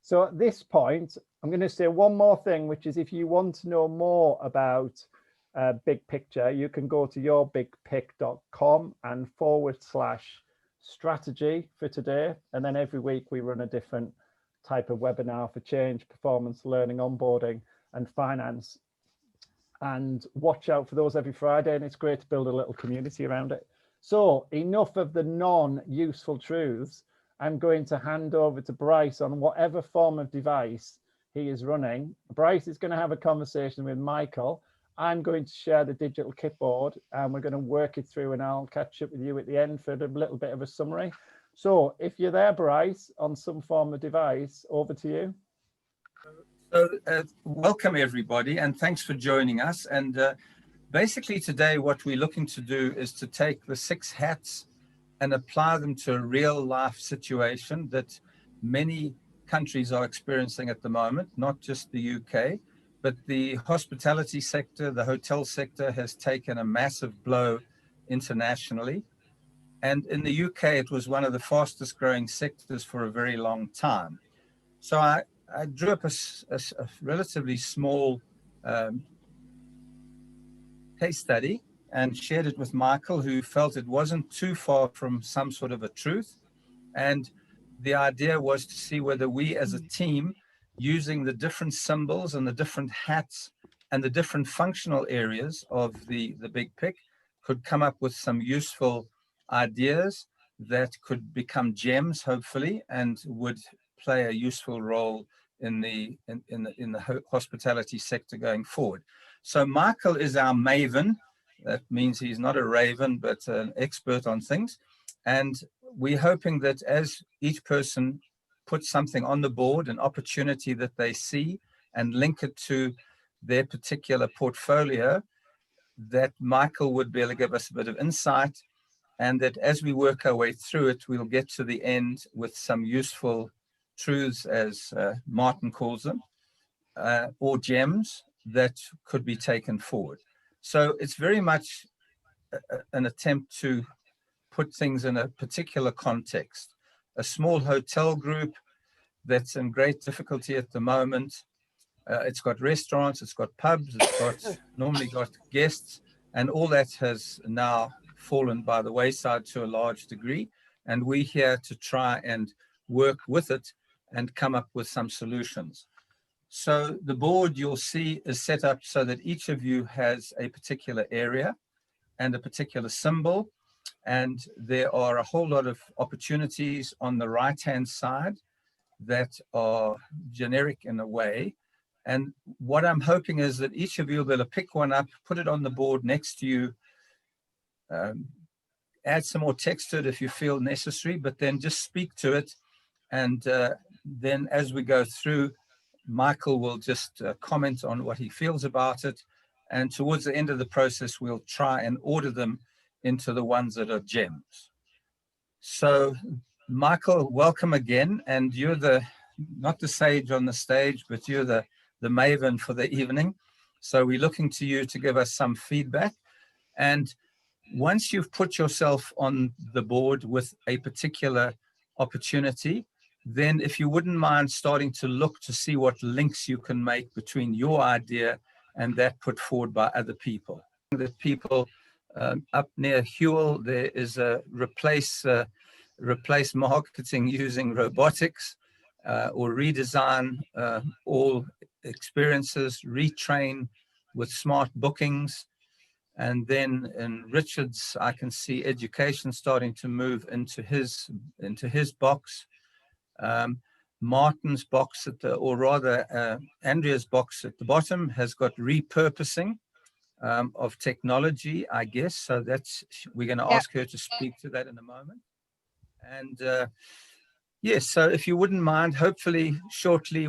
So at this point, I'm going to say one more thing, which is if you want to know more about Big Picture, you can go to yourbigpic.com and /strategy for today. And then every week we run a different type of webinar for change, performance, learning, onboarding, and finance. And watch out for those every Friday. And it's great to build a little community around it. So enough of the non-useful truths. I'm going to hand over to Bryce on whatever form of device he is running. Bryce is going to have a conversation with Michael. I'm going to share the digital kitboard and we're going to work it through, and I'll catch up with you at the end for a little bit of a summary. So if you're there, Bryce, on some form of device, over to you. So welcome everybody, and thanks for joining us. And basically today what we're looking to do is to take the 6 hats and apply them to a real life situation that many countries are experiencing at the moment, not just the UK, but the hospitality sector, the hotel sector has taken a massive blow internationally. And in the UK, it was one of the fastest growing sectors for a very long time. So I drew up a relatively small case study and shared it with Michael, who felt it wasn't too far from some sort of a truth. And the idea was to see whether we as a team, using the different symbols and the different hats and the different functional areas of the Big Pick, could come up with some useful ideas that could become gems, hopefully, and would play a useful role in the hospitality sector going forward. So Michael is our maven. That means he's not a raven, but an expert on things. And we're hoping that as each person puts something on the board, an opportunity that they see, and link it to their particular portfolio, that Michael would be able to give us a bit of insight, and that as we work our way through it, we'll get to the end with some useful truths, as Martin calls them, or gems that could be taken forward. So it's very much an attempt to put things in a particular context. A small hotel group that's in great difficulty at the moment. It's got restaurants, it's got pubs, it's got normally got guests, and all that has now fallen by the wayside to a large degree. And we're here to try and work with it and come up with some solutions. So the board you'll see is set up so that each of you has a particular area and a particular symbol. And there are a whole lot of opportunities on the right-hand side that are generic in a way. And what I'm hoping is that each of you will be able to pick one up, put it on the board next to you, add some more text to it if you feel necessary, but then just speak to it. And then as we go through, Michael will just comment on what he feels about it. And towards the end of the process, we'll try and order them into the ones that are gems. So Michael, welcome again. And you're not the sage on the stage, but you're the maven for the evening. So we're looking to you to give us some feedback. And once you've put yourself on the board with a particular opportunity, then if you wouldn't mind starting to look to see what links you can make between your idea and that put forward by other people. The people up near Hewell, there is a replace marketing using robotics, or redesign all experiences, retrain with smart bookings. And then in Richard's, I can see education starting to move into his box. Martin's box or rather Andrea's box at the bottom has got repurposing of technology, I guess. So we're going to ask her to speak to that in a moment. And yes, so if you wouldn't mind, hopefully shortly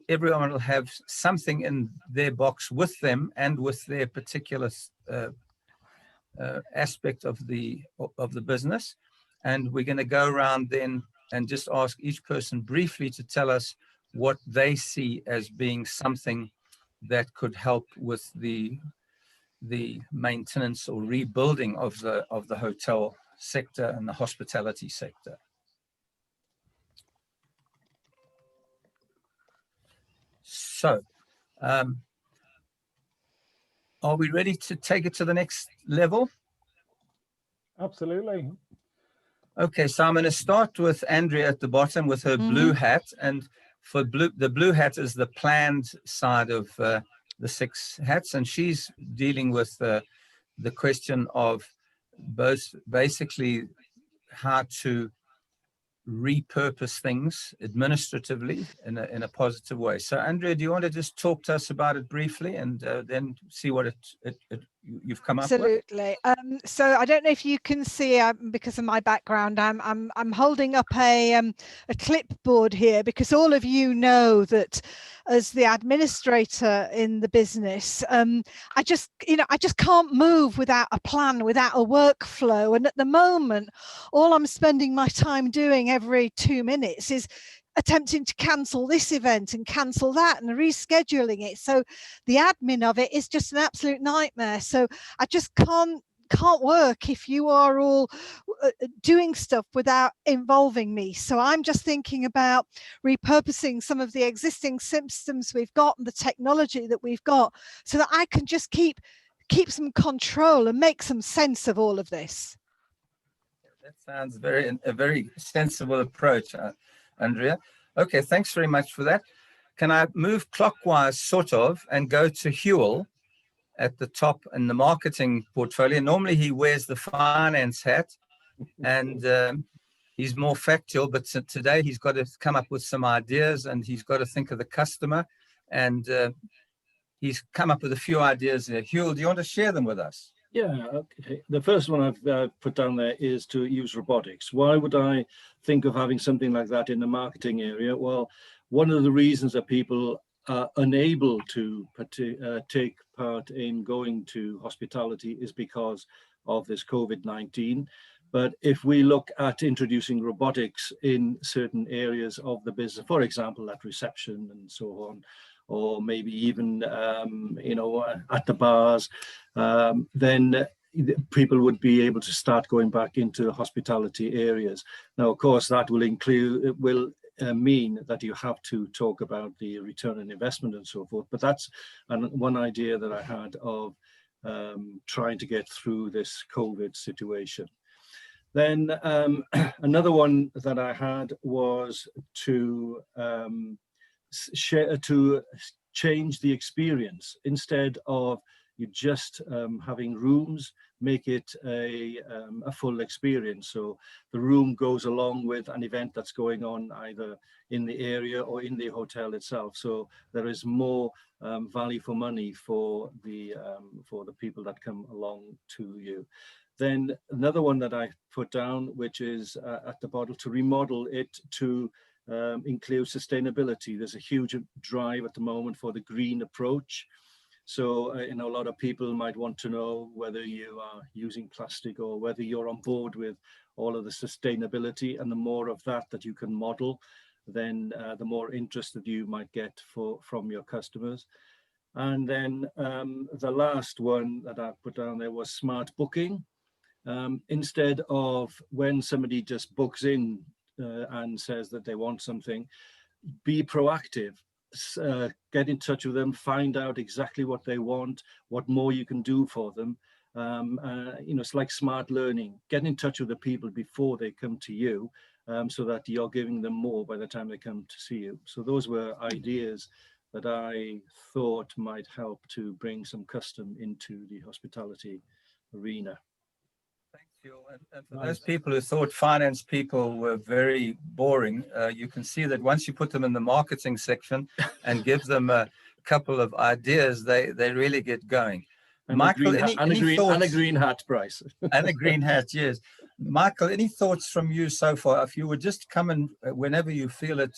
everyone will have something in their box with them and with their particular aspect of the business. And we're going to go around then and just ask each person briefly to tell us what they see as being something that could help with the maintenance or rebuilding of the hotel sector and the hospitality sector. So, are we ready to take it to the next level? Absolutely. Okay, so I'm going to start with Andrea at the bottom with her blue hat. And for the blue hat is the planned side of the 6 hats. And she's dealing with the question of both basically how to repurpose things administratively in a positive way. So Andrea, do you want to just talk to us about it briefly and then see what you've come up with? Absolutely. So I don't know if you can see, because of my background, I'm holding up a clipboard here, because all of you know that as the administrator in the business, I just can't move without a plan, without a workflow. And at the moment, all I'm spending my time doing every 2 minutes is attempting to cancel this event and cancel that and rescheduling it. So the admin of it is just an absolute nightmare. So I just can't work if you are all doing stuff without involving me. So I'm just thinking about repurposing some of the existing systems we've got and the technology that we've got, so that I can just keep some control and make some sense of all of this. That sounds a very sensible approach, Andrea. Okay, thanks very much for that. Can I move clockwise, sort of, and go to Hewell at the top in the marketing portfolio? Normally he wears the finance hat, and he's more factual, but today he's got to come up with some ideas, and he's got to think of the customer, and he's come up with a few ideas there. Hewell, do you want to share them with us? Yeah, okay. The first one I've put down there is to use robotics. Why would I think of having something like that in the marketing area? Well, one of the reasons that people are unable to take part in going to hospitality is because of this COVID-19. But if we look at introducing robotics in certain areas of the business, for example, at reception and so on, or maybe even at the bars, then people would be able to start going back into hospitality areas. Now, of course, that will mean that you have to talk about the return on investment and so forth. But that's one idea that I had of trying to get through this COVID situation. Then another one that I had was to change the experience. Instead of you just having rooms, make it a full experience. So the room goes along with an event that's going on either in the area or in the hotel itself. So there is more value for money for the people that come along to you. Then another one that I put down, which is at the bottom, to remodel it to include sustainability. There's a huge drive at the moment for the green approach. So, a lot of people might want to know whether you are using plastic or whether you're on board with all of the sustainability. And the more of that you can model, then the more interest that you might get from your customers. And then the last one that I put down there was smart booking. Instead of when somebody just books in and says that they want something, be proactive. Get in touch with them, find out exactly what they want, what more you can do for them. It's like smart learning. Get in touch with the people before they come to you, so that you're giving them more by the time they come to see you. So those were ideas that I thought might help to bring some custom into the hospitality arena. Thank you. And for those people who thought finance people were very boring, you can see that once you put them in the marketing section and give them a couple of ideas, they really get going. And Michael, any thoughts? And a green hat, Bryce. And a green hat, yes. Michael, any thoughts from you so far? If you would just come in whenever you feel it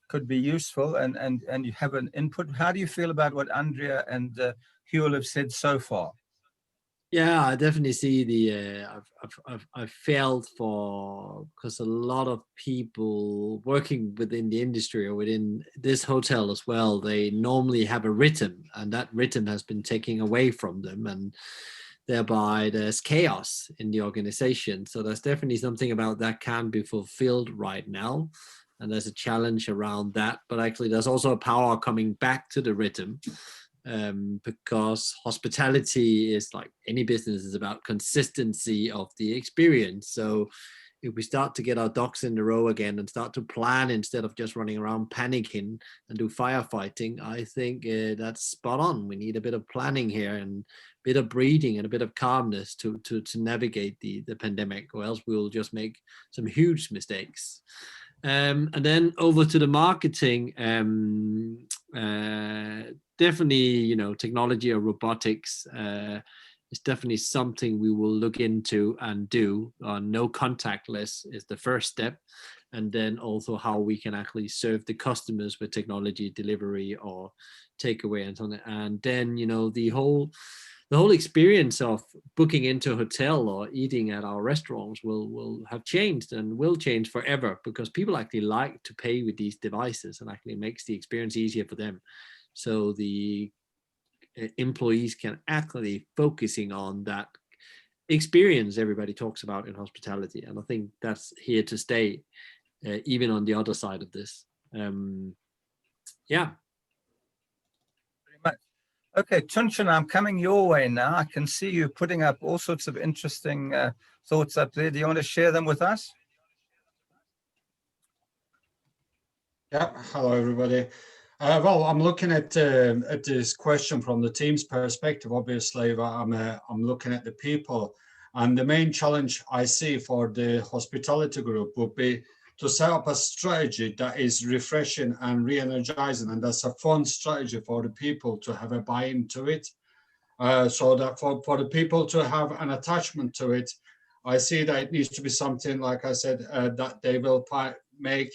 could be useful and you have an input. How do you feel about what Andrea and Hewell have said so far? Yeah, I definitely see I've failed because a lot of people working within the industry or within this hotel as well, they normally have a rhythm, and that rhythm has been taken away from them, and thereby there's chaos in the organization. So there's definitely something about that can be fulfilled right now. and there's a challenge around that. But actually, there's also a power coming back to the rhythm, because hospitality is like any business, is about consistency of the experience. So if we start to get our ducks in a row again and start to plan instead of just running around panicking and do firefighting, I think that's spot on. We need a bit of planning here and a bit of breathing and a bit of calmness to navigate the pandemic, or else we'll just make some huge mistakes. And then over to the marketing, definitely, technology or robotics is definitely something we will look into and do. No contactless is the first step. And then also how we can actually serve the customers with technology delivery or takeaway and so on. And then, the whole experience of booking into a hotel or eating at our restaurants will have changed and will change forever, because people actually like to pay with these devices, and actually makes the experience easier for them. So the employees can actually focusing on that experience everybody talks about in hospitality. And I think that's here to stay, even on the other side of this. Yeah. Very much. Okay, Chunchen, I'm coming your way now. I can see you putting up all sorts of interesting thoughts up there. Do you want to share them with us? Yeah, hello everybody. Well, I'm looking at this question from the team's perspective. Obviously, I'm looking at the people, and the main challenge I see for the hospitality group would be to set up a strategy that is refreshing and re-energizing, and that's a fun strategy for the people to have a buy-in to it. So that for the people to have an attachment to it, I see that it needs to be something, like I said, that they will make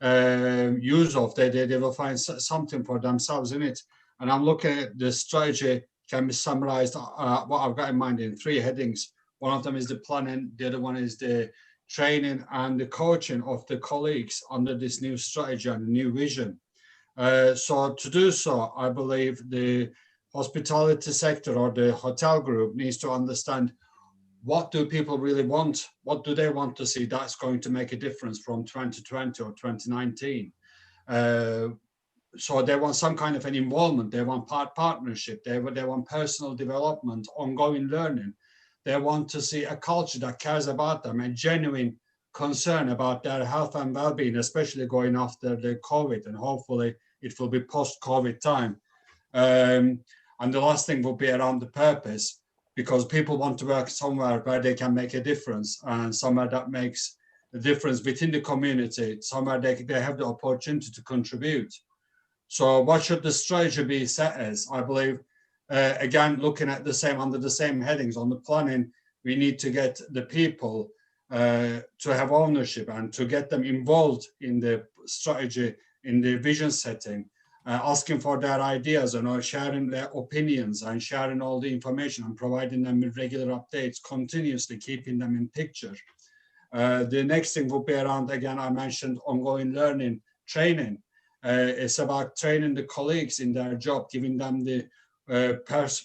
use of. They will find something for themselves in it. And I'm looking at the strategy can be summarized, what I've got in mind, in 3 headings. One of them is the planning, the other one is the training and the coaching of the colleagues under this new strategy and new vision. So to do so, I believe the hospitality sector or the hotel group needs to understand, what do people really want? What do they want to see that's going to make a difference from 2020 or 2019? So they want some kind of an involvement. They want partnership. They want personal development, ongoing learning. They want to see a culture that cares about them, a genuine concern about their health and well-being, especially going after the COVID, and hopefully it will be post-COVID time. And the last thing will be around the purpose, because people want to work somewhere where they can make a difference, and somewhere that makes a difference within the community, somewhere they have the opportunity to contribute. So what should the strategy be set as? I believe, again, looking at the same, under the same headings on the planning, we need to get the people to have ownership and to get them involved in the strategy, in the vision setting, asking for their ideas and sharing their opinions and sharing all the information and providing them with regular updates, continuously keeping them in picture. The next thing will be around, again, I mentioned ongoing learning, training. It's about training the colleagues in their job, giving them the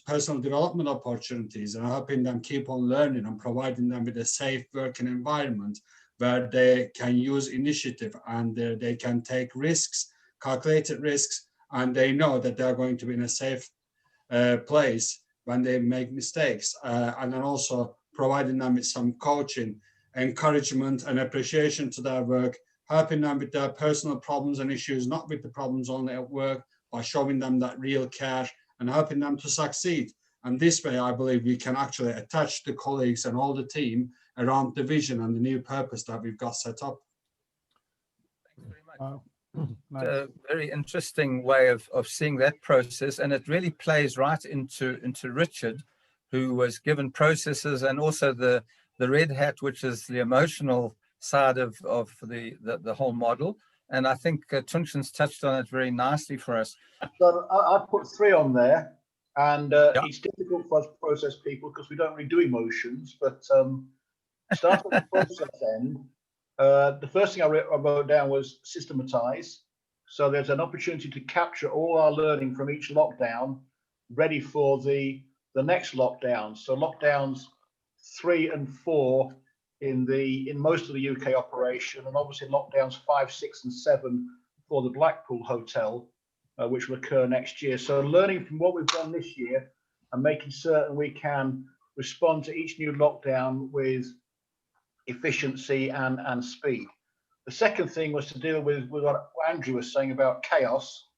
personal development opportunities and helping them keep on learning and providing them with a safe working environment where they can use initiative and they can take risks, calculated risks, and they know that they're going to be in a safe place when they make mistakes. And then also providing them with some coaching, encouragement and appreciation to their work, helping them with their personal problems and issues, not with the problems only at work, by showing them that real care and helping them to succeed. And this way, I believe we can actually attach the colleagues and all the team around the vision and the new purpose that we've got set up. Thanks very much. Wow. Nice. A very interesting way of seeing that process, and it really plays right into Richard, who was given processes and also the red hat, which is the emotional side of the whole model. And I think Tunshin's touched on it very nicely for us. So I put 3 on there, and it's difficult for us to process people because we don't really do emotions. But starting at the process end, the first thing I wrote down was systematize. So there's an opportunity to capture all our learning from each lockdown, ready for the next lockdown. So lockdowns 3 and 4 in most of the UK operation, and obviously lockdowns 5, 6, and 7 for the Blackpool hotel, which will occur next year. So learning from what we've done this year and making certain we can respond to each new lockdown with efficiency and speed. The second thing was to deal with what Andrew was saying about chaos.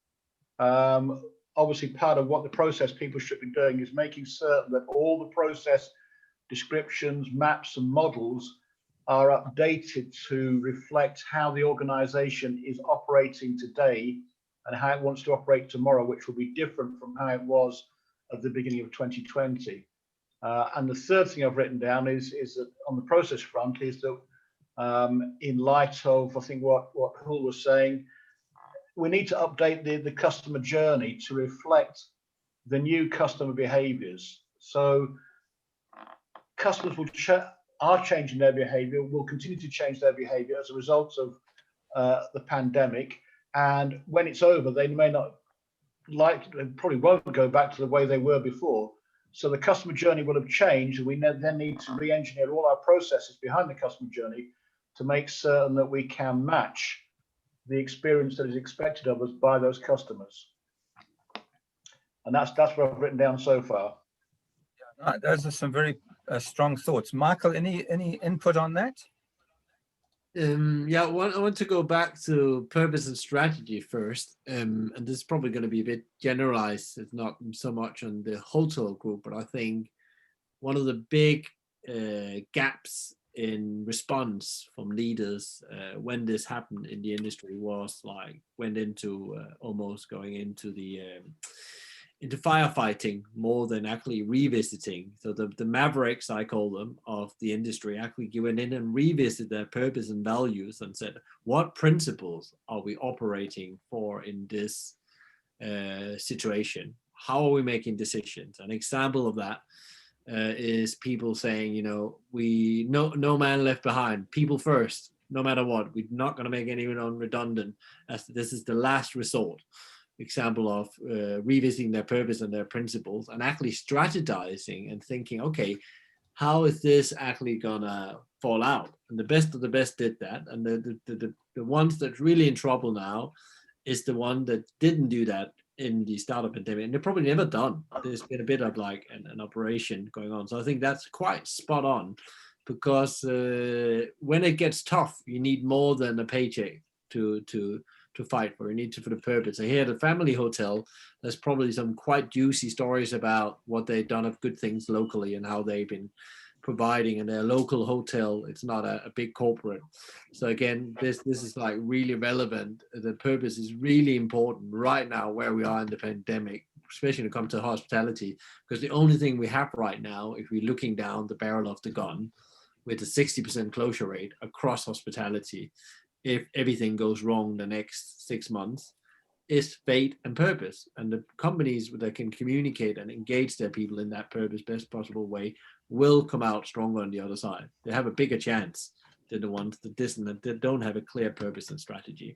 Obviously, part of what the process people should be doing is making certain that all the process descriptions, maps, and models are updated to reflect how the organization is operating today and how it wants to operate tomorrow, which will be different from how it was at the beginning of 2020. And the third thing I've written down is that on the process front is that in light of, I think, what Hull was saying, we need to update the customer journey to reflect the new customer behaviors. So customers are changing their behavior, will continue to change their behavior as a result of the pandemic. And when it's over, they may not probably won't go back to the way they were before. So the customer journey will have changed, and we then need to re-engineer all our processes behind the customer journey to make certain that we can match the experience that is expected of us by those customers. And that's what I've written down so far. Yeah, those are some very strong thoughts. Michael, any input on that? Yeah, I want to go back to purpose and strategy first. And this is probably going to be a bit generalized. It's not so much on the hotel group, but I think one of the big gaps in response from leaders when this happened in the industry was went into almost going into the into firefighting more than actually revisiting. So the mavericks, I call them, of the industry actually went in and revisited their purpose and values and said, what principles are we operating for in this situation? How are we making decisions? An example of that is people saying, you know, no man left behind, people first, no matter what. We're not going to make anyone redundant, as this is the last resort. Example of revisiting their purpose and their principles and actually strategizing and thinking, okay, how is this actually gonna fall out? And the best of the best did that. And the ones that's really in trouble now is the one that didn't do that in the startup pandemic, and they're probably never done. There's been a bit of an operation going on. So I think that's quite spot on, because when it gets tough, you need more than a paycheck to fight for. You need to for the purpose. I hear the family hotel, there's probably some quite juicy stories about what they've done of good things locally and how they've been providing in their local hotel. It's not a big corporate. So again, this is really relevant. The purpose is really important right now where we are in the pandemic, especially when it comes to hospitality, because the only thing we have right now, if we're looking down the barrel of the gun with a 60% closure rate across hospitality, if everything goes wrong the next 6 months, is fate and purpose. And the companies that can communicate and engage their people in that purpose best possible way will come out stronger on the other side. They have a bigger chance than the ones that don't have a clear purpose and strategy.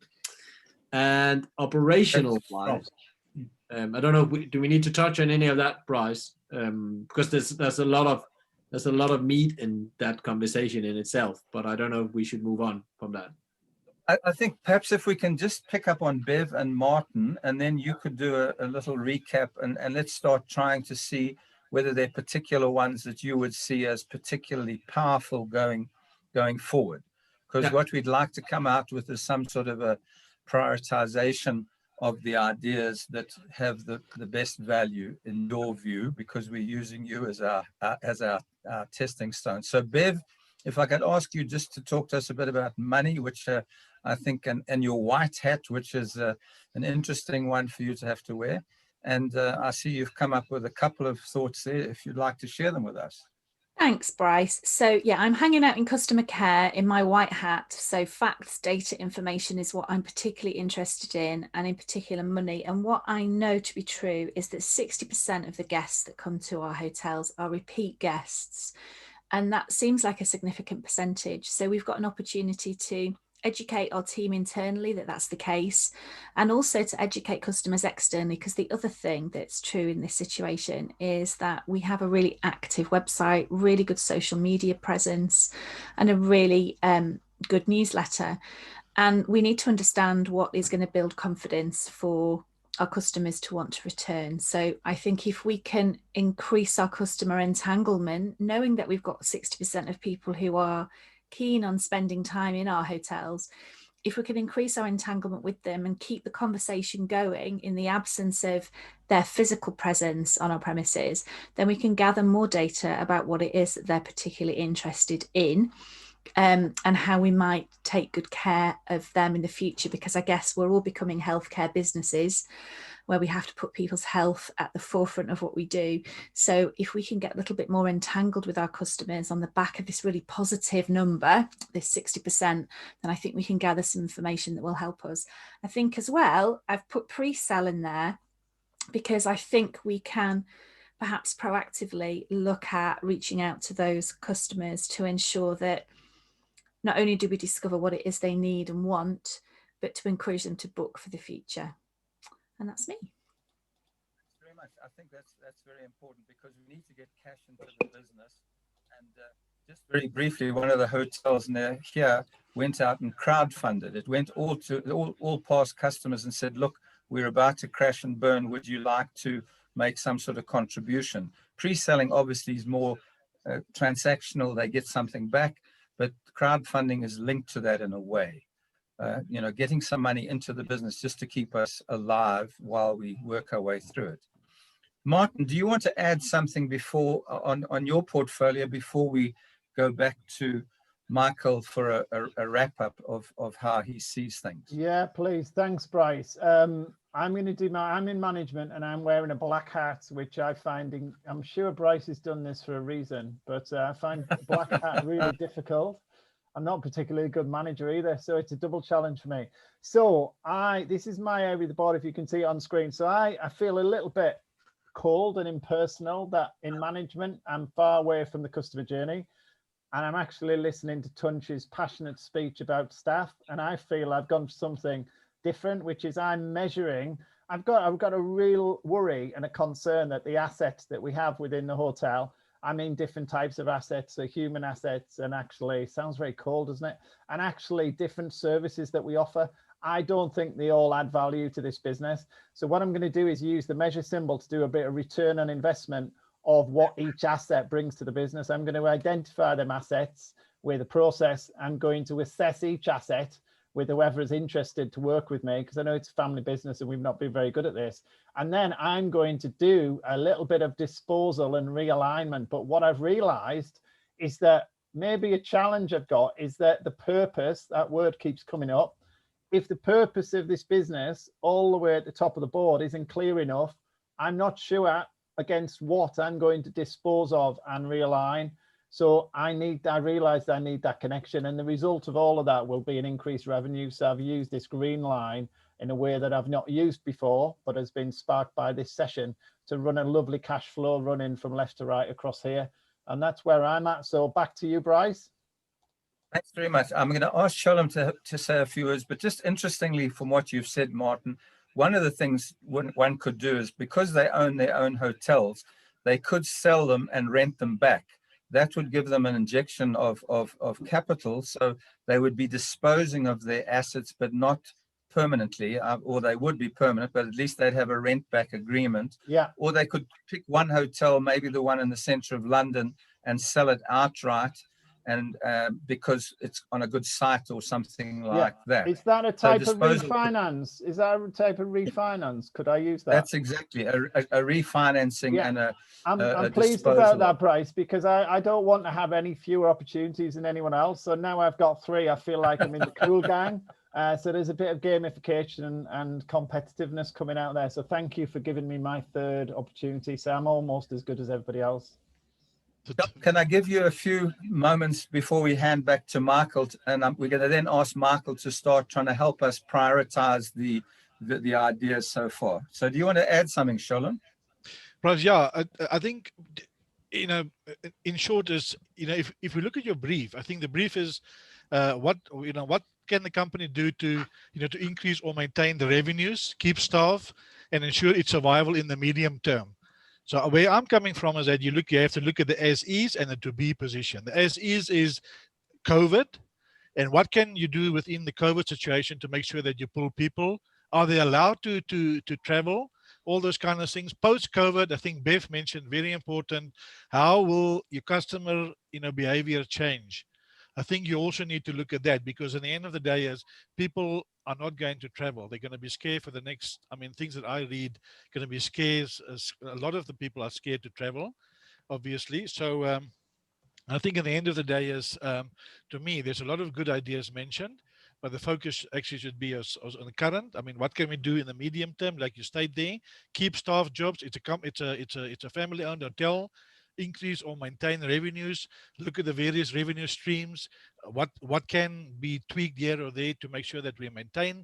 And operational wise, I don't know, do we need to touch on any of that, Bryce? Because there's a lot of meat in that conversation in itself, but I don't know if we should move on from that. I think perhaps if we can just pick up on Bev and Martin, and then you could do a little recap, and let's start trying to see whether there are particular ones that you would see as particularly powerful going forward. Because what we'd like to come out with is some sort of a prioritization of the ideas that have the best value in your view, because we're using you as our testing stone. So Bev, if I could ask you just to talk to us a bit about money, which I think, and your white hat, which is an interesting one for you to have to wear. And I see you've come up with a couple of thoughts there, if you'd like to share them with us. Thanks, Bryce. So yeah, I'm hanging out in customer care in my white hat. So facts, data, information is what I'm particularly interested in, and in particular money. And what I know to be true is that 60% of the guests that come to our hotels are repeat guests. And that seems like a significant percentage. So we've got an opportunity to educate our team internally that that's the case, and also to educate customers externally, because the other thing that's true in this situation is that we have a really active website, really good social media presence, and a really good newsletter. And we need to understand what is going to build confidence for our customers to want to return. So I think if we can increase our customer entanglement, knowing that we've got 60% of people who are keen on spending time in our hotels, if we can increase our entanglement with them and keep the conversation going in the absence of their physical presence on our premises, then we can gather more data about what it is that they're particularly interested in. And how we might take good care of them in the future, because I guess we're all becoming healthcare businesses where we have to put people's health at the forefront of what we do. So if we can get a little bit more entangled with our customers on the back of this really positive number, this 60%, then I think we can gather some information that will help us. I think as well, I've put pre-sell in there because I think we can perhaps proactively look at reaching out to those customers to ensure that not only do we discover what it is they need and want, but to encourage them to book for the future. And that's me. Thanks very much. I think that's very important, because we need to get cash into the business. And just very briefly, one of the hotels near here went out and crowdfunded. It went all past customers and said, look, we're about to crash and burn. Would you like to make some sort of contribution? Pre-selling obviously is more transactional. They get something back. But crowdfunding is linked to that in a way, getting some money into the business just to keep us alive while we work our way through it. Martin, do you want to add something before on your portfolio before we go back to Michael for a wrap up of how he sees things? Yeah, please. Thanks, Bryce. I'm going to do I'm in management and I'm wearing a black hat, which I'm sure Bryce has done this for a reason, but I find black hat really difficult. I'm not particularly a good manager either, so it's a double challenge for me. So this is my area of the board, if you can see it on screen. So I feel a little bit cold and impersonal that in management, I'm far away from the customer journey. And I'm actually listening to Tunch's passionate speech about staff. And I feel I've gone for something different, which is I'm measuring. I've got a real worry and a concern that the assets that we have within the hotel, I mean, different types of assets, so human assets, and actually sounds very cold, doesn't it? And actually different services that we offer. I don't think they all add value to this business. So what I'm going to do is use the measure symbol to do a bit of return on investment of what each asset brings to the business. I'm going to identify them assets with a process. I'm going to assess each asset with whoever is interested to work with me, because I know it's a family business and we've not been very good at this. And then I'm going to do a little bit of disposal and realignment. But what I've realized is that maybe a challenge I've got is that the purpose, that word keeps coming up. If the purpose of this business all the way at the top of the board isn't clear enough, I'm not sure against what I'm going to dispose of and realign. So I realized I need that connection, and the result of all of that will be an increased revenue. So I've used this green line in a way that I've not used before, but has been sparked by this session to run a lovely cash flow running from left to right across here. And that's where I'm at. So back to you, Bryce. Thanks very much. I'm going to ask Sholem to say a few words, but just interestingly from what you've said, Martin, one of the things one could do is, because they own their own hotels, they could sell them and rent them back. That would give them an injection of capital. So they would be disposing of their assets, but not permanently, or they would be permanent, but at least they'd have a rent back agreement. Yeah. Or they could pick one hotel, maybe the one in the center of London, and sell it outright. And because it's on a good site or something like that. Is that a type of refinance? Is that a type of refinance? Could I use that? That's exactly a refinancing and a I'm pleased about that, Bryce, because I don't want to have any fewer opportunities than anyone else. So now I've got 3. I feel like I'm in the cool gang. So there's a bit of gamification and competitiveness coming out there. So thank you for giving me my 3rd opportunity. So I'm almost as good as everybody else. Can I give you a few moments before we hand back to Michael? And we're going to then ask Michael to start trying to help us prioritize the ideas so far. So do you want to add something, Sholem? Bryce, yeah, I think, in short is, if we look at your brief, I think the brief is what can the company do to, to increase or maintain the revenues, keep staff, and ensure its survival in the medium term? So where I'm coming from is that you have to look at the as is and the to be position. The as is COVID, and what can you do within the COVID situation to make sure that you pull people? Are they allowed to travel? All those kind of things. Post-COVID, I think Bev mentioned, very important. How will your customer, behavior change? I think you also need to look at that, because at the end of the day, as people are not going to travel, they're going to be scared for the next. I mean, things that I read going to be scared. A lot of the people are scared to travel, obviously. So I think at the end of the day is, to me, there's a lot of good ideas mentioned, but the focus actually should be on the current. I mean, what can we do in the medium term? Like you state there, keep staff jobs. It's a family-owned hotel. Increase or maintain revenues. Look at the various revenue streams. What can be tweaked here or there to make sure that we maintain?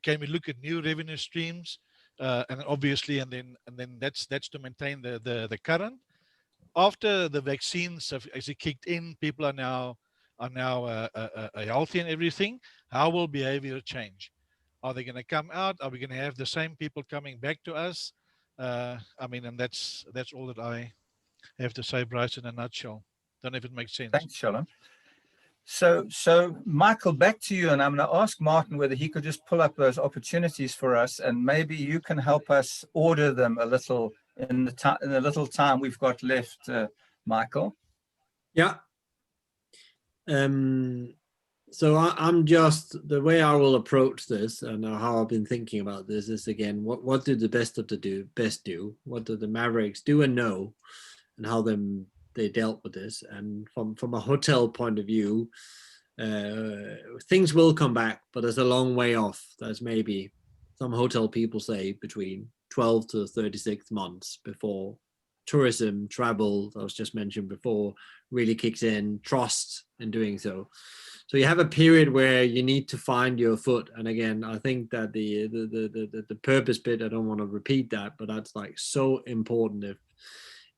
Can we look at new revenue streams? And obviously, and then that's to maintain the current. After the vaccines have actually kicked in, people are now healthy and everything. How will behavior change? Are they going to come out? Are we going to have the same people coming back to us? I mean, and that's all that I have to say, Bryce, in a nutshell. Don't know if it makes sense. Thanks, Shalom. So Michael, back to you, and I'm going to ask Martin whether he could just pull up those opportunities for us, and maybe you can help us order them a little in the little time we've got left, Michael. Yeah. So I'm just, the way I will approach this and how I've been thinking about this is, again, what do the best of the best do? What do the Mavericks do and know, and how they dealt with this? And from a hotel point of view, things will come back, but there's a long way off. There's maybe, some hotel people say, between 12 to 36 months before tourism, travel, that was just mentioned before, really kicks in, trust in doing so. So you have a period where you need to find your foot. And again, I think that the purpose bit, I don't want to repeat that, but that's like so important.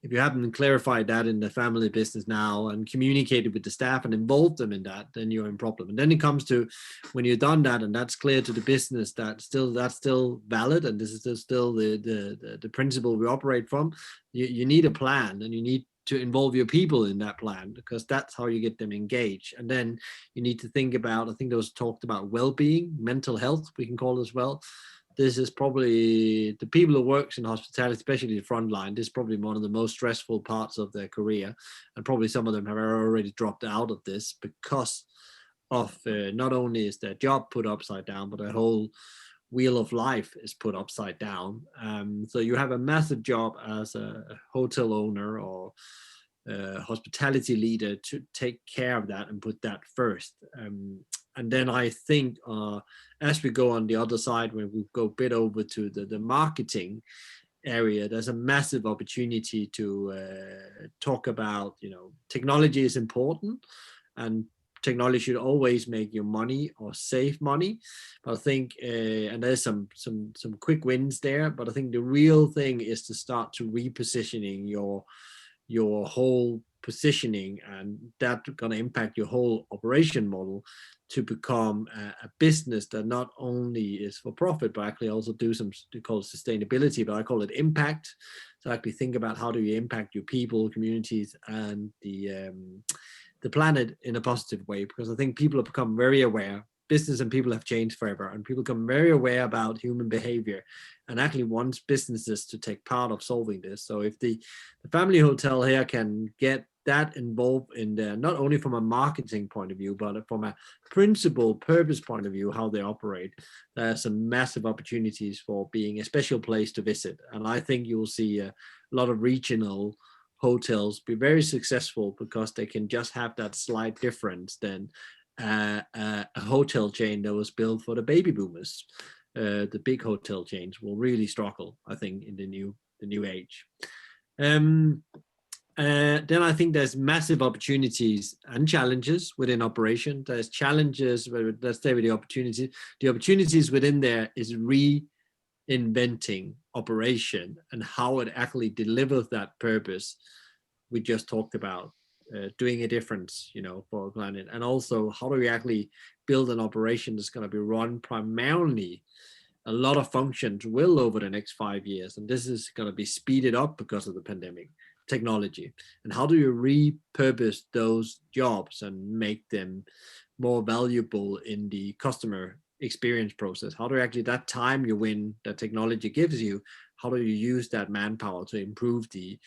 If you haven't clarified that in the family business now and communicated with the staff and involved them in that, then you're in problem. And then it comes to when you've done that and that's clear to the business that that's still valid and this is still the principle we operate from, you need a plan, and you need to involve your people in that plan, because that's how you get them engaged. And then you need to think about, I think there was talked about well-being, mental health, we can call it as well. This is probably, the people who works in hospitality, especially the front line, this is probably one of the most stressful parts of their career. And probably some of them have already dropped out of this because of not only is their job put upside down, but their whole wheel of life is put upside down. So you have a massive job as a hotel owner or hospitality leader to take care of that and put that first. And then I think as we go on the other side, when we go a bit over to the marketing area, there's a massive opportunity to talk about, technology is important, and technology should always make you money or save money. But I think, and there's some quick wins there, but I think the real thing is to start to repositioning your whole positioning, and that's going to impact your whole operation model to become a business that not only is for profit, but actually also do some, they call it sustainability, but I call it impact. So actually think about how do you impact your people, communities, and the planet in a positive way, because I think people have become very aware. Business and people have changed forever, and people become very aware about human behavior and actually wants businesses to take part of solving this. So if the family hotel here can get that involved in there, not only from a marketing point of view, but from a principle purpose point of view, how they operate, there's some massive opportunities for being a special place to visit. And I think you'll see a lot of regional hotels be very successful because they can just have that slight difference than a hotel chain that was built for the baby boomers. The big hotel chains will really struggle, I think, in the new age. Then I think there's massive opportunities and challenges within operation. There's challenges, let's stay with the opportunities. The opportunities within there is reinventing operation and how it actually delivers that purpose we just talked about. doing a difference, for a client. And also, how do we actually build an operation that's going to be run primarily? A lot of functions will over the next 5 years, and this is going to be speeded up because of the pandemic technology. And how do you repurpose those jobs and make them more valuable in the customer experience process? How do you actually, that time you win that technology gives you, how do you use that manpower to improve the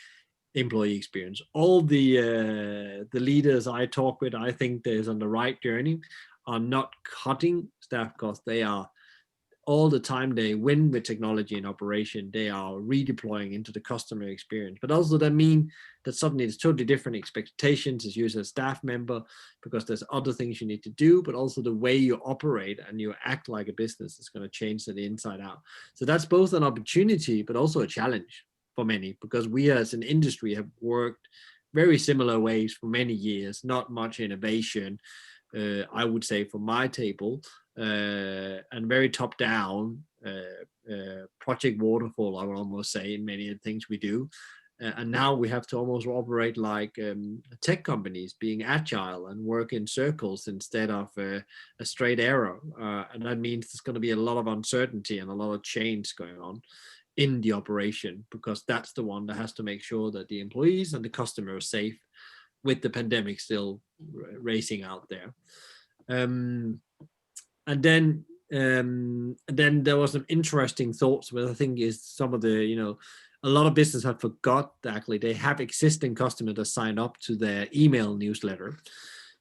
employee experience? All the leaders I talk with, I think there's on the right journey, are not cutting staff costs. They are, all the time they win with technology and operation, they are redeploying into the customer experience. But also that means that suddenly there's totally different expectations as you as a staff member, because there's other things you need to do, but also the way you operate and you act like a business is going to change to the inside out. So that's both an opportunity, but also a challenge for many, because we as an industry have worked very similar ways for many years, not much innovation, I would say, from my table, and very top down, project waterfall, I would almost say, in many of the things we do. And now we have to almost operate like tech companies, being agile and work in circles instead of a straight arrow. And that means there's going to be a lot of uncertainty and a lot of change going on in the operation, because that's the one that has to make sure that the employees and the customer are safe with the pandemic still racing out there. And then there was some interesting thoughts, but I think is some of the, a lot of business have forgot that actually they have existing customers that sign up to their email newsletter.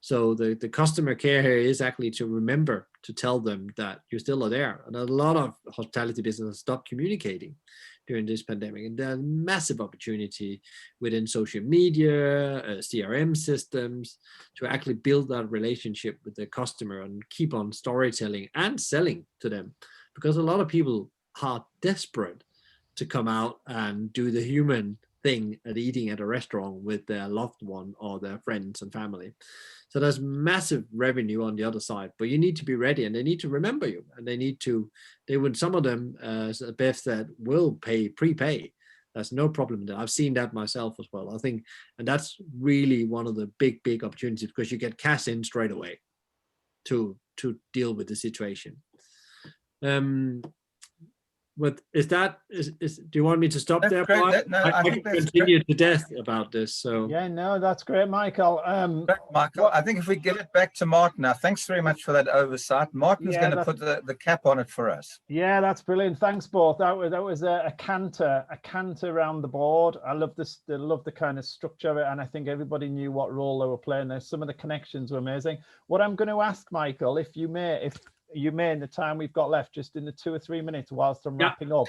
So the customer care here is actually to remember to tell them that you still are there. And a lot of hospitality businesses stopped communicating during this pandemic. And there's massive opportunity within social media, CRM systems, to actually build that relationship with the customer and keep on storytelling and selling to them. Because a lot of people are desperate to come out and do the human thing at eating at a restaurant with their loved one or their friends and family. So there's massive revenue on the other side, but you need to be ready, and they need to remember you, and they would, some of them, as Beth said, will prepay. That's no problem there. I've seen that myself as well. I think, and that's really one of the big opportunities, because you get cash in straight away to deal with the situation. But do you want me to stop That's there? great. I think can that's continue great. to death about this. So Yeah, no, that's great, Michael. Michael, I think if we give it back to Martin now, thanks very much for that oversight. Martin's going to put the cap on it for us. Yeah, that's brilliant. Thanks both. That was a canter around the board. I love this. I love the kind of structure of it, and I think everybody knew what role they were playing there. Some of the connections were amazing. What I'm going to ask, Michael, if you may, in the time we've got left, just in the 2 or 3 minutes whilst I'm wrapping up,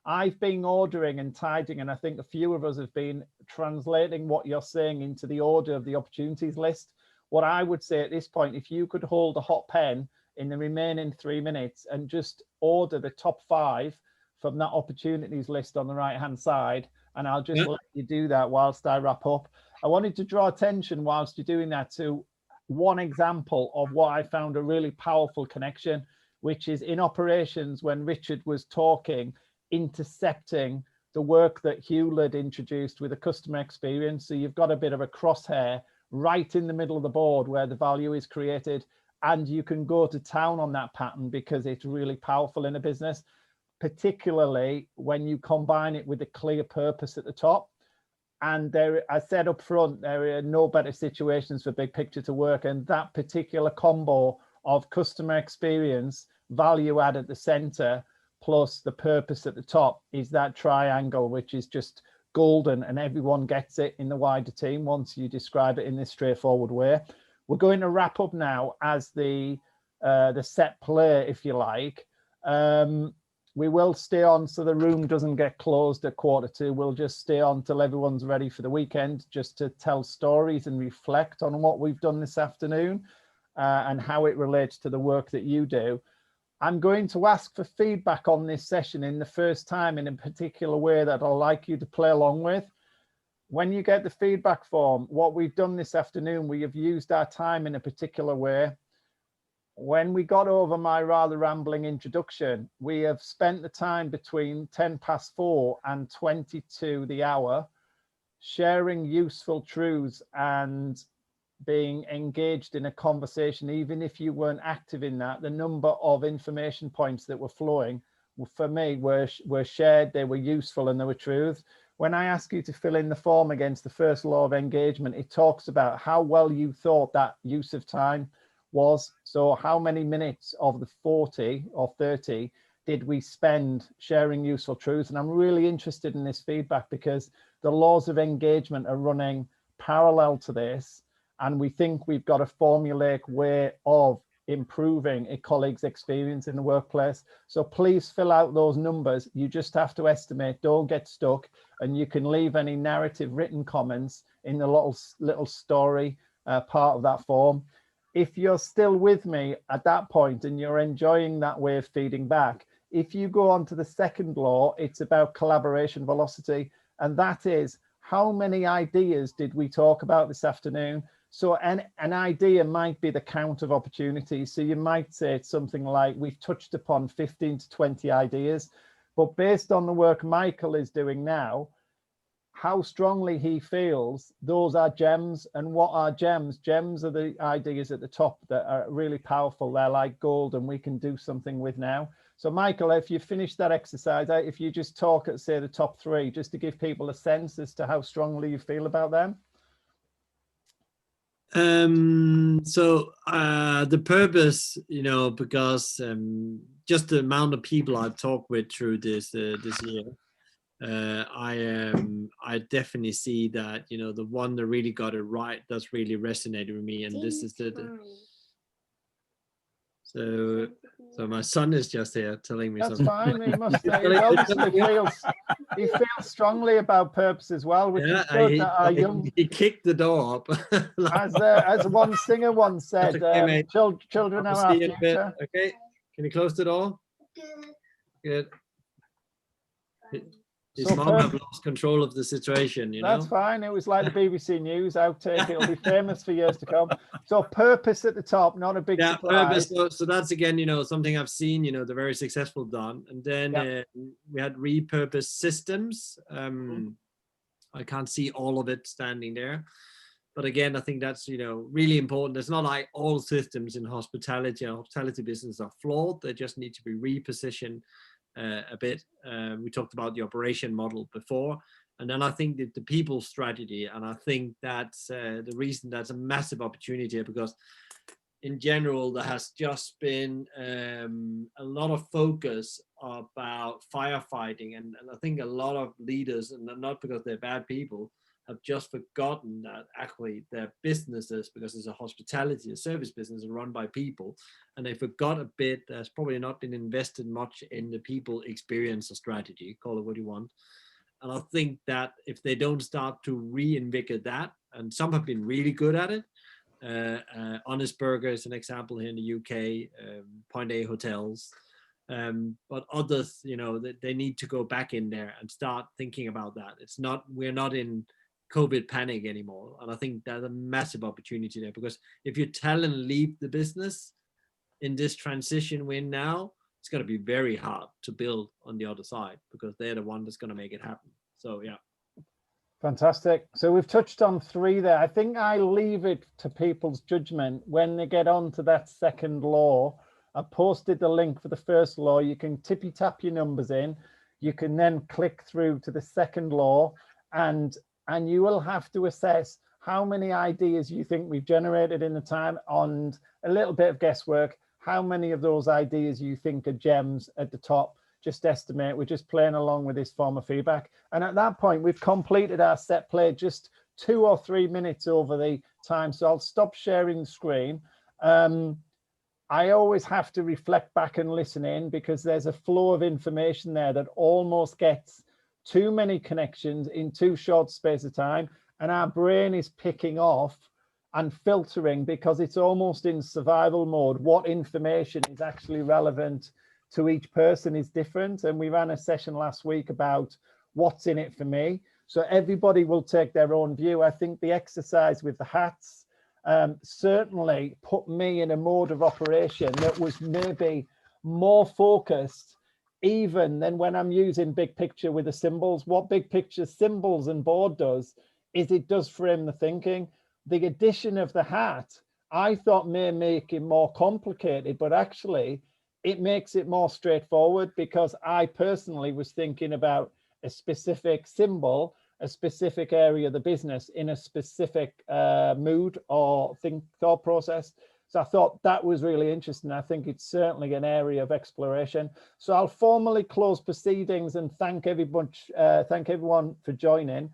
I've been ordering and tidying, and I think a few of us have been translating what you're saying into the order of the opportunities list. What I would say at this point, if you could hold a hot pen in the remaining 3 minutes and just order the top 5 from that opportunities list on the right hand side, and I'll just let you do that whilst I wrap up. I wanted to draw attention whilst you're doing that to one example of what I found a really powerful connection, which is in operations when Richard was talking, intercepting the work that Hugh had introduced with a customer experience. So you've got a bit of a crosshair right in the middle of the board where the value is created, and you can go to town on that pattern because it's really powerful in a business, particularly when you combine it with a clear purpose at the top. And there, I said up front, there are no better situations for big picture to work. And that particular combo of customer experience, value add at the center, plus the purpose at the top is that triangle, which is just golden, and everyone gets it in the wider team once you describe it in this straightforward way. We're going to wrap up now as the set play, if you like. We will stay on so the room doesn't get closed at 1:45. We'll just stay on till everyone's ready for the weekend, just to tell stories and reflect on what we've done this afternoon and how it relates to the work that you do. I'm going to ask for feedback on this session in the first time in a particular way that I'd like you to play along with. When you get the feedback form, what we've done this afternoon, we have used our time in a particular way. When we got over my rather rambling introduction, we have spent the time between 4:10 and 22 the hour sharing useful truths and being engaged in a conversation, even if you weren't active in that, the number of information points that were flowing for me were shared, they were useful, and they were truth. When I ask you to fill in the form against the first law of engagement, it talks about how well you thought that use of time was. So how many minutes of the 40 or 30 did we spend sharing useful truths? And I'm really interested in this feedback because the laws of engagement are running parallel to this. And we think we've got a formulaic way of improving a colleague's experience in the workplace. So please fill out those numbers. You just have to estimate, don't get stuck, and you can leave any narrative written comments in the little story part of that form. If you're still with me at that point and you're enjoying that way of feeding back, if you go on to the second law, it's about collaboration velocity. And that is, how many ideas did we talk about this afternoon? So an idea might be the count of opportunities. So you might say it's something like, we've touched upon 15 to 20 ideas, but based on the work Michael is doing now, how strongly he feels those are gems. And what are gems? Gems are the ideas at the top that are really powerful. They're like gold and we can do something with now. So Michael, if you finish that exercise, if you just talk at, say, the top three, just to give people a sense as to how strongly you feel about them. The purpose, because just the amount of people I've talked with through this year, I definitely see that, the one that really got it right, that's really resonated with me. And this is so my son is just here telling me that's something. Fine. He must. He obviously he feels strongly about purpose as well, which is good. That our young. He kicked the door up. as one singer once said, okay, children are our future. Okay, can you close the door? Good. His mom have lost control of the situation, That's fine. It was like the BBC News outtake. It'll be famous for years to come. So purpose at the top, not a big surprise. Purpose. So that's again, something I've seen, the very successful done. And then we had repurposed systems. I can't see all of it standing there. But again, I think that's, really important. It's not like all systems in hospitality business are flawed. They just need to be repositioned a bit. We talked about the operation model before, and then I think that the people strategy, and I think that's the reason that's a massive opportunity here, because in general there has just been a lot of focus about firefighting, and I think a lot of leaders, and not because they're bad people, have just forgotten that actually their businesses, because it's a hospitality, a service business, are run by people, and they forgot a bit. There's probably not been invested much in the people experience or strategy, call it what you want. And I think that if they don't start to reinvigorate that, and some have been really good at it. Honest Burger is an example here in the UK, Point A hotels. But others, they need to go back in there and start thinking about that. We're not in COVID panic anymore. And I think there's a massive opportunity there, because if your talent leave the business in this transition we're in now, it's going to be very hard to build on the other side, because they're the one that's going to make it happen. So, yeah. Fantastic. So we've touched on three there. I think I leave it to people's judgment when they get on to that second law. I posted the link for the first law. You can tippy tap your numbers in. You can then click through to the second law, and you will have to assess how many ideas you think we've generated in the time, and a little bit of guesswork, how many of those ideas you think are gems at the top. Just estimate. We're just playing along with this form of feedback. And at that point, we've completed our set play just 2 or 3 minutes over the time. So I'll stop sharing the screen. I always have to reflect back and listen in, because there's a flow of information there that almost gets too many connections in too short space of time. And our brain is picking off and filtering, because it's almost in survival mode. What information is actually relevant to each person is different. And we ran a session last week about what's in it for me. So everybody will take their own view. I think the exercise with the hats certainly put me in a mode of operation that was maybe more focused even then when I'm using big picture with the symbols, what big picture symbols and board does is it does frame the thinking. The addition of the hat, I thought may make it more complicated, but actually it makes it more straightforward, because I personally was thinking about a specific symbol, a specific area of the business in a specific mood or thought process. So I thought that was really interesting. I think it's certainly an area of exploration. So I'll formally close proceedings and thank everyone for joining.